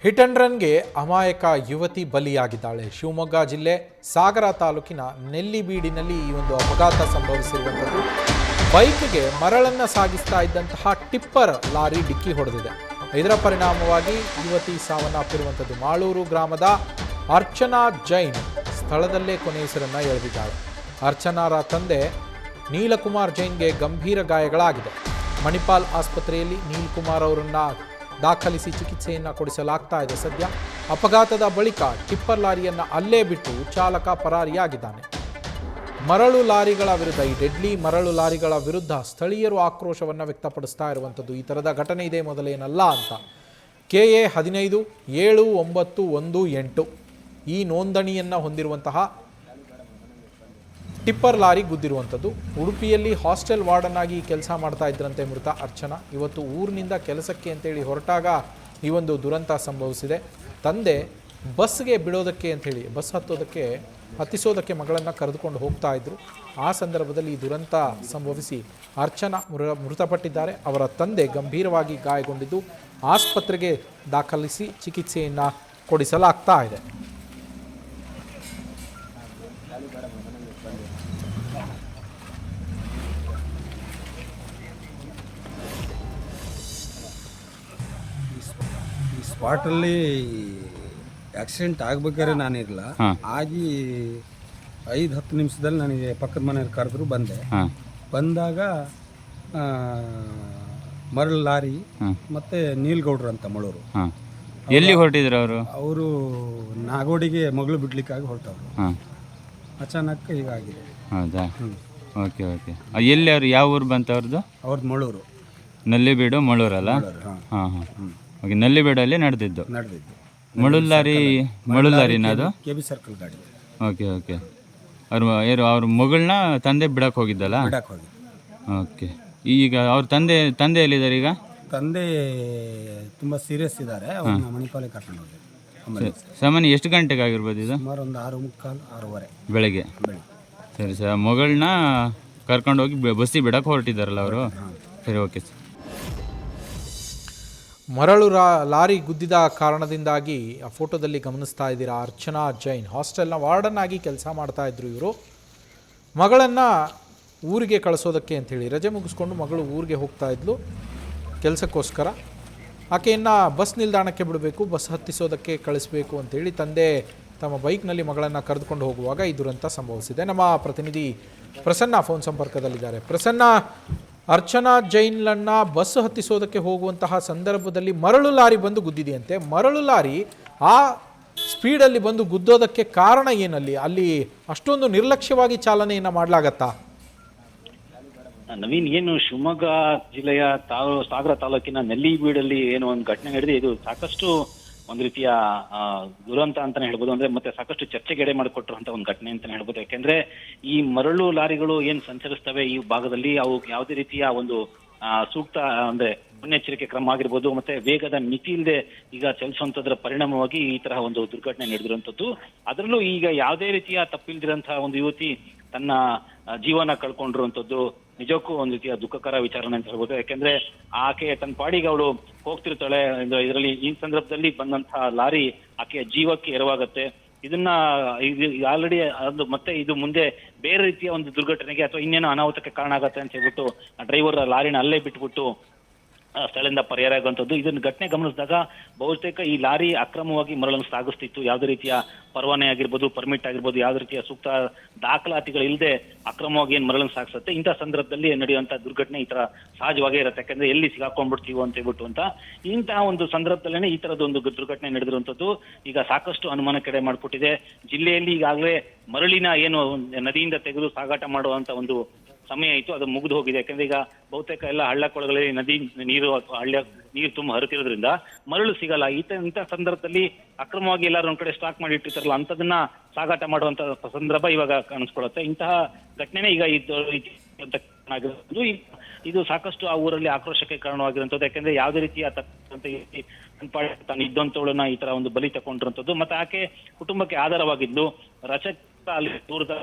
Hit and ರನ್ಗೆ ಅಮಾಯಕ ಯುವತಿ ಬಲಿಯಾಗಿದ್ದಾಳೆ. ಶಿವಮೊಗ್ಗ ಜಿಲ್ಲೆ ಸಾಗರ ತಾಲೂಕಿನ ನೆಲ್ಲಿಬೀಡಿನಲ್ಲಿ ಈ ಒಂದು ಅಪಘಾತ ಸಂಭವಿಸಿರುವಂಥದ್ದು. ಬೈಕ್ಗೆ ಮರಳನ್ನು ಸಾಗಿಸ್ತಾ ಇದ್ದಂತಹ ಟಿಪ್ಪರ್ ಲಾರಿ ಡಿಕ್ಕಿ ಹೊಡೆದಿದೆ. ಇದರ ಪರಿಣಾಮವಾಗಿ ಯುವತಿ ಸಾವನ್ನಪ್ಪಿರುವಂಥದ್ದು. ಮಾಳೂರು ಗ್ರಾಮದ ಅರ್ಚನಾ ಜೈನ್ ಸ್ಥಳದಲ್ಲೇ ಕೊನೆಯುಸಿರನ್ನು ಎಳೆದಿದ್ದಾಳೆ. ಅರ್ಚನಾರ ತಂದೆ ನೀಲಕುಮಾರ್ ಜೈನ್ಗೆ ಗಂಭೀರ ಗಾಯಗಳಾಗಿದೆ. ಮಣಿಪಾಲ್ ಆಸ್ಪತ್ರೆಯಲ್ಲಿ ನೀಲ್ಕುಮಾರ್ ಅವರನ್ನು ದಾಖಲಿಸಿ ಚಿಕಿತ್ಸೆಯನ್ನು ಕೊಡಿಸಲಾಗ್ತಾ ಇದೆ. ಸದ್ಯ ಅಪಘಾತದ ಬಳಿಕ ಟಿಪ್ಪರ್ ಲಾರಿಯನ್ನು ಅಲ್ಲೇ ಬಿಟ್ಟು ಚಾಲಕ ಪರಾರಿಯಾಗಿದ್ದಾನೆ. ಮರಳು ಲಾರಿಗಳ ವಿರುದ್ಧ, ಈ ಡೆಡ್ಲಿ ಮರಳು ಲಾರಿಗಳ ವಿರುದ್ಧ ಸ್ಥಳೀಯರು ಆಕ್ರೋಶವನ್ನು ವ್ಯಕ್ತಪಡಿಸ್ತಾ ಇರುವಂಥದ್ದು. ಈ ಥರದ ಘಟನೆ ಇದೆ ಮೊದಲೇನಲ್ಲ ಅಂತ. KA 15-7918 ಈ ನೋಂದಣಿಯನ್ನು ಹೊಂದಿರುವಂತಹ ಟಿಪ್ಪರ್ ಲಾರಿ ಗುದ್ದಿರುವಂಥದ್ದು. ಉಡುಪಿಯಲ್ಲಿ ಹಾಸ್ಟೆಲ್ ವಾರ್ಡನ್ ಆಗಿ ಕೆಲಸ ಮಾಡ್ತಾ ಇದ್ರಂತೆ ಮೃತ ಅರ್ಚನಾ. ಇವತ್ತು ಊರಿನಿಂದ ಕೆಲಸಕ್ಕೆ ಅಂತೇಳಿ ಹೊರಟಾಗ ಈ ಒಂದು ದುರಂತ ಸಂಭವಿಸಿದೆ. ತಂದೆ ಬಸ್ಗೆ ಬಿಡೋದಕ್ಕೆ ಅಂಥೇಳಿ ಬಸ್ ಹತ್ತಿಸೋದಕ್ಕೆ ಮಗಳನ್ನು ಕರೆದುಕೊಂಡು ಹೋಗ್ತಾ ಇದ್ರು. ಆ ಸಂದರ್ಭದಲ್ಲಿ ಈ ದುರಂತ ಸಂಭವಿಸಿ ಅರ್ಚನಾ ಮೃತಪಟ್ಟಿದ್ದಾರೆ. ಅವರ ತಂದೆ ಗಂಭೀರವಾಗಿ ಗಾಯಗೊಂಡಿದ್ದು ಆಸ್ಪತ್ರೆಗೆ ದಾಖಲಿಸಿ ಚಿಕಿತ್ಸೆಯನ್ನು ಕೊಡಿಸಲಾಗ್ತಾ ಇದೆ. ಸ್ಪಾಟಲ್ಲಿ ಆಕ್ಸಿಡೆಂಟ್ ಆಗ್ಬೇಕಾದ್ರೆ ನಾನಿರಲ್ಲ, ಆಗಿ 5-10 ನಿಮಿಷದಲ್ಲಿ ನನಗೆ ಪಕ್ಕದ ಮನೆಯಲ್ಲಿ ಕರೆದ್ರು, ಬಂದಾಗ ಮರಳು ಲಾರಿ ಮತ್ತೆ ನೀಲ್ಗೌಡ್ರು ಅಂತ ಮಳೂರು. ಎಲ್ಲಿ ಹೊರಟಿದ್ರು ಅವರು ನಾಗೋಡಿಗೆ ಮಗಳು ಬಿಡ್ಲಿಕ್ಕಾಗಿ ಹೊರಟವ್ರು. ಅಚಾನಕ್ ಹೀಗಾಗಿದೆ. ಹೌದಾ? Okay okay. ಎಲ್ಲಿ ಅವ್ರು ಯಾವ ಊರು ಬಂತ ಅವ್ರದ್ದು? ಅವ್ರದ್ದು ಮಳೂರು. ನಲ್ಲಿಬೀಡು ಮಳೂರಲ್ಲ? ಹಾಂ ಹಾಂ. ಓಕೆ, ನಲ್ಲಿಬೀಡಲ್ಲಿ ನಡೆದಿದ್ದು. ಮಳೂರು ಲಾರಿನ ಅದು? KB ಸರ್ಕಲ್ ಗಾಡಿ. Okay okay. ಅವ್ರ ಮಗಳನ್ನ ತಂದೆ ಬಿಡಕ್ಕೆ ಹೋಗಿದ್ದಲ್ಲ? ಓಕೆ. ಈಗ ಅವ್ರ ತಂದೆ ಎಲ್ಲಿದ್ದಾರೆ ಈಗ? ತಂದೆ ತುಂಬ ಸೀರಿಯಸ್ ಇದ್ದಾರೆ. ಅವ್ರನ್ನ ಮಣಿಪಾಲಿಗೆ ಕರ್ಕೊಂಡು ಹೋಗಿದ್ದಾರೆ. ಸಾಮಾನ್ಯ ಎಷ್ಟು ಗಂಟೆಗೆ ಆಗಿರ್ಬೋದು ಇದು? ಸುಮಾರು ಒಂದು 6:45 ಬೆಳಗ್ಗೆ. ಸರಿ ಸರ್, ಮಗಳನ್ನ ಕರ್ಕೊಂಡೋಗಿ ಬಸ್ಸಿಗೆ ಬಿಡಕ್ಕೆ ಹೊರಟಿದ್ದಾರಲ್ಲ ಅವರು? ಸರಿ, ಓಕೆ ಸರ್. ಮರಳು ಲಾರಿ ಗುದ್ದಿದ ಕಾರಣದಿಂದಾಗಿ ಆ ಫೋಟೋದಲ್ಲಿ ಗಮನಿಸ್ತಾ ಇದ್ದೀರಾ, ಅರ್ಚನಾ ಜೈನ್ ಹಾಸ್ಟೆಲ್ನ ವಾರ್ಡನ್ ಆಗಿ ಕೆಲಸ ಮಾಡ್ತಾ ಇದ್ರು. ಇವರು ಮಗಳನ್ನು ಊರಿಗೆ ಕಳಿಸೋದಕ್ಕೆ ಅಂಥೇಳಿ ರಜೆ ಮುಗಿಸ್ಕೊಂಡು ಮಗಳು ಊರಿಗೆ ಹೋಗ್ತಾ ಇದ್ಲು ಕೆಲಸಕ್ಕೋಸ್ಕರ. ಆಕೆಯನ್ನು ಬಸ್ ನಿಲ್ದಾಣಕ್ಕೆ ಬಿಡಬೇಕು, ಬಸ್ ಹತ್ತಿಸೋದಕ್ಕೆ ಕಳಿಸ್ಬೇಕು ಅಂಥೇಳಿ ತಂದೆ ತಮ್ಮ ಬೈಕ್ನಲ್ಲಿ ಮಗಳನ್ನು ಕರೆದುಕೊಂಡು ಹೋಗುವಾಗ ಈ ದುರಂತ ಸಂಭವಿಸಿದೆ. ನಮ್ಮ ಪ್ರತಿನಿಧಿ ಪ್ರಸನ್ನ ಫೋನ್ ಸಂಪರ್ಕದಲ್ಲಿದ್ದಾರೆ. ಪ್ರಸನ್ನ, ಅರ್ಚನಾ ಜೈನ್ಲನ್ನ ಬಸ್ ಹತ್ತಿಸೋದಕ್ಕೆ ಹೋಗುವಂತಹ ಸಂದರ್ಭದಲ್ಲಿ ಮರಳು ಲಾರಿ ಬಂದು ಗುದ್ದಿದೆಯಂತೆ. ಮರಳು ಲಾರಿ ಆ ಸ್ಪೀಡಲ್ಲಿ ಬಂದು ಗುದ್ದೋದಕ್ಕೆ ಕಾರಣ ಏನಲ್ಲಿ? ಅಲ್ಲಿ ಅಷ್ಟೊಂದು ನಿರ್ಲಕ್ಷ್ಯವಾಗಿ ಚಾಲನೆಯನ್ನು ಮಾಡಲಾಗತ್ತಾ? ನವೀನ್, ಏನು ಶಿವಮೊಗ್ಗ ಜಿಲ್ಲೆಯ ಸಾಗರ ತಾಲೂಕಿನ ನೆಲ್ಲಿಬೀಡಲ್ಲಿ ಏನು ಒಂದು ಘಟನೆ ನಡೆದಿದೆ, ಇದು ಸಾಕಷ್ಟು ಒಂದು ರೀತಿಯ ದುರಂತ ಅಂತಾನೆ ಹೇಳ್ಬೋದು. ಅಂದ್ರೆ ಮತ್ತೆ ಸಾಕಷ್ಟು ಚರ್ಚೆಗೆ ಎಡೆ ಮಾಡಿಕೊಟ್ಟಿರುವಂತ ಒಂದು ಘಟನೆ ಅಂತಾನೆ ಹೇಳ್ಬೋದು. ಯಾಕೆಂದ್ರೆ ಈ ಮರಳು ಲಾರಿಗಳು ಏನ್ ಸಂಚರಿಸ್ತವೆ ಈ ಭಾಗದಲ್ಲಿ, ಅವು ಯಾವುದೇ ರೀತಿಯ ಒಂದು ಸೂಕ್ತ ಅಂದ್ರೆ ಮುನ್ನೆಚ್ಚರಿಕೆ ಕ್ರಮ ಆಗಿರ್ಬೋದು, ಮತ್ತೆ ವೇಗದ ಮಿತಿ ಇಲ್ಲದೆ ಈಗ ಚಲಿಸುವಂತದ್ರ ಪರಿಣಾಮವಾಗಿ ಈ ತರಹ ಒಂದು ದುರ್ಘಟನೆ ನಡೆದಿರುವಂತದ್ದು. ಅದರಲ್ಲೂ ಈಗ ಯಾವುದೇ ರೀತಿಯ ತಪ್ಪಿಲ್ದಿರಂತಹ ಒಂದು ಯುವತಿ ತನ್ನ ಜೀವನ ಕಳ್ಕೊಂಡಿರುವಂತದ್ದು ನಿಜಕ್ಕೂ ಒಂದು ರೀತಿಯ ದುಃಖಕರ ವಿಚಾರಣೆ ಅಂತ ಹೇಳ್ಬೋದು. ಯಾಕೆಂದ್ರೆ ಆಕೆ ತನ್ನ ಪಾಡಿಗೆ ಅವಳು ಹೋಗ್ತಿರ್ತಾಳೆ. ಇದರಲ್ಲಿ ಈ ಸಂದರ್ಭದಲ್ಲಿ ಬಂದಂತಹ ಲಾರಿ ಆಕೆಯ ಜೀವಕ್ಕೆ ಎರವಾಗತ್ತೆ. ಇದನ್ನ ಆಲ್ರೆಡಿ ಅದು ಮತ್ತೆ ಇದು ಮುಂದೆ ಬೇರೆ ರೀತಿಯ ಒಂದು ದುರ್ಘಟನೆಗೆ ಅಥವಾ ಇನ್ನೇನೋ ಅನಾಹುತಕ್ಕೆ ಕಾರಣ ಆಗತ್ತೆ ಅಂತ ಹೇಳ್ಬಿಟ್ಟು ಡ್ರೈವರ್ ಲಾರಿನ ಅಲ್ಲೇ ಬಿಟ್ಬಿಟ್ಟು ಸ್ಥಳದಿಂದ ಪರಿಹಾರವಾಗುವಂಥದ್ದು. ಇದನ್ನ ಘಟನೆ ಗಮನಿಸಿದಾಗ ಬಹುತೇಕ ಈ ಲಾರಿ ಅಕ್ರಮವಾಗಿ ಮರಳನ್ನು ಸಾಗಿಸ್ತಿತ್ತು. ಯಾವುದೇ ರೀತಿಯ ಪರವಾನೆ ಆಗಿರ್ಬೋದು, ಪರ್ಮಿಟ್ ಆಗಿರ್ಬೋದು, ಯಾವುದೇ ರೀತಿಯ ಸೂಕ್ತ ದಾಖಲಾತಿಗಳು ಇಲ್ಲದೆ ಅಕ್ರಮವಾಗಿ ಏನ್ ಮರಳನ್ನು ಸಾಗಿಸುತ್ತೆ. ಇಂಥ ಸಂದರ್ಭದಲ್ಲಿ ನಡೆಯುವಂತ ದುರ್ಘಟನೆ ಈ ತರ ಸಹಜವಾಗೇ ಇರುತ್ತೆ. ಯಾಕಂದ್ರೆ ಎಲ್ಲಿ ಸಿಗಾಕೊಂಡ್ಬಿಡ್ತೀವೋ ಅಂತ ಹೇಳ್ಬಿಟ್ಟು ಅಂತ ಇಂತಹ ಒಂದು ಸಂದರ್ಭದಲ್ಲೇನೆ ಈ ತರದೊಂದು ದುರ್ಘಟನೆ ನಡೆದಿರುವಂತದ್ದು ಈಗ ಸಾಕಷ್ಟು ಅನುಮಾನಕ್ಕೆಡೆ ಮಾಡಿಕೊಟ್ಟಿದೆ. ಜಿಲ್ಲೆಯಲ್ಲಿ ಈಗಾಗಲೇ ಮರಳಿನ ಏನು ನದಿಯಿಂದ ತೆಗೆದು ಸಾಗಾಟ ಮಾಡುವಂತ ಒಂದು ಸಮಯ ಆಯಿತು, ಅದು ಮುಗಿದು ಹೋಗಿದೆ. ಯಾಕಂದ್ರೆ ಈಗ ಬಹುತೇಕ ಎಲ್ಲ ಹಳ್ಳ ಕೊಳಗಳಲ್ಲಿ ನದಿ ನೀರು ಅಥವಾ ಹಳ್ಳ ನೀರು ತುಂಬ ಹರಿತಿರೋದ್ರಿಂದ ಮರಳು ಸಿಗಲ್ಲ. ಇಂಥ ಸಂದರ್ಭದಲ್ಲಿ ಅಕ್ರಮವಾಗಿ ಎಲ್ಲರೂ ಒಂದ್ ಕಡೆ ಸ್ಟಾಕ್ ಮಾಡಿ ಇಟ್ಟಿರ್ತಾರಲ್ಲ, ಅಂಥದನ್ನ ಸಾಗಾಟ ಮಾಡುವಂತ ಸಂದರ್ಭ ಇವಾಗ ಕಾಣಿಸ್ಕೊಳ್ಳುತ್ತೆ. ಇಂತಹ ಘಟನೆನೇ ಈಗ ಇದು ಸಾಕಷ್ಟು ಆ ಊರಲ್ಲಿ ಆಕ್ರೋಶಕ್ಕೆ ಕಾರಣವಾಗಿರುವಂಥದ್ದು. ಯಾಕಂದ್ರೆ ಯಾವುದೇ ರೀತಿಯ ತಾನು ಇದ್ದಂಥವಳನ್ನ ಈ ತರ ಒಂದು ಬಲಿ ತಗೊಂಡಿರುವಂಥದ್ದು. ಮತ್ತೆ ಆಕೆ ಕುಟುಂಬಕ್ಕೆ ಆಧಾರವಾಗಿದ್ದು, ರಚಕ ಅಲ್ಲಿ ದೂರದ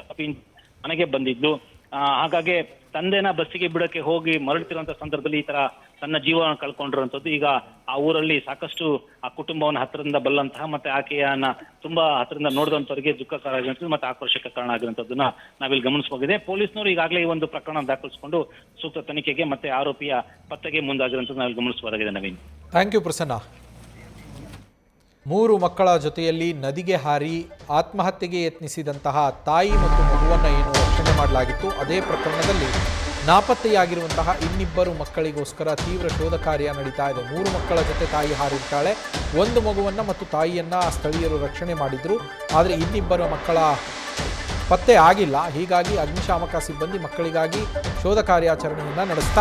ಮನೆಗೆ ಬಂದಿದ್ದು. ಹಾಗಾಗಿ ತಂದೆನ ಬಸ್ಸಿಗೆ ಬಿಡಕ್ಕೆ ಹೋಗಿ ಮರಳುತ್ತಿರುವಂತ ಸಂದರ್ಭದಲ್ಲಿ ಈ ತರ ತನ್ನ ಜೀವನ ಕಳ್ಕೊಂಡಿರುವಂತದ್ದು. ಈಗ ಆ ಊರಲ್ಲಿ ಸಾಕಷ್ಟು ಆ ಕುಟುಂಬವನ್ನು ಹತ್ತಿರದಿಂದ ಬಲ್ಲಂತಹ ಮತ್ತೆ ಆಕೆಯನ್ನ ತುಂಬಾ ಹತ್ತಿರದಿಂದ ನೋಡಿದಂತವರಿಗೆ ದುಃಖಕರ ಆಗಿರುವಂಥದ್ದು ಮತ್ತೆ ಆಕ್ರೋಶಕ್ಕೆ ಕಾರಣ ಆಗಿರುವಂತದ್ದನ್ನ ನಾವಿಲ್ಲಿ ಗಮನಿಸಬಹುದಿದೆ. ಪೊಲೀಸ್ನವರು ಈಗಾಗಲೇ ಈ ಒಂದು ಪ್ರಕರಣ ದಾಖಲಿಸಿಕೊಂಡು ಸೂಕ್ತ ತನಿಖೆಗೆ ಮತ್ತೆ ಆರೋಪಿಯ ಪತ್ತೆಗೆ ಮುಂದಾಗಿರುವಂಥದ್ದು ನಾವಿಲ್ಲಿ ಗಮನಿಸಬಹುದಾಗಿದೆ. Naveen, thank you Prasanna. 3 ಮಕ್ಕಳ ಜೊತೆಯಲ್ಲಿ ನದಿಗೆ ಹಾರಿ ಆತ್ಮಹತ್ಯೆಗೆ ಯತ್ನಿಸಿದಂತಹ ತಾಯಿ ಮತ್ತು ಮಗುವನ್ನು ಏನು ರಕ್ಷಣೆ ಮಾಡಲಾಗಿತ್ತು, ಅದೇ ಪ್ರಕರಣದಲ್ಲಿ ನಾಪತ್ತೆಯಾಗಿರುವಂತಹ ಇನ್ನಿಬ್ಬರು ಮಕ್ಕಳಿಗೋಸ್ಕರ ತೀವ್ರ ಶೋಧ ಕಾರ್ಯ ನಡೀತಾ ಇದೆ. 3 ಮಕ್ಕಳ ಜೊತೆ ತಾಯಿ ಹಾರಿರ್ತಾಳೆ. 1 ಮಗುವನ್ನು ಮತ್ತು ತಾಯಿಯನ್ನು ಸ್ಥಳೀಯರು ರಕ್ಷಣೆ ಮಾಡಿದ್ರು. ಆದರೆ ಇನ್ನಿಬ್ಬರ ಮಕ್ಕಳ ಪತ್ತೆ ಆಗಿಲ್ಲ. ಹೀಗಾಗಿ ಅಗ್ನಿಶಾಮಕ ಸಿಬ್ಬಂದಿ ಮಕ್ಕಳಿಗಾಗಿ ಶೋಧ ಕಾರ್ಯಾಚರಣೆಯನ್ನು ನಡೆಸ್ತಾ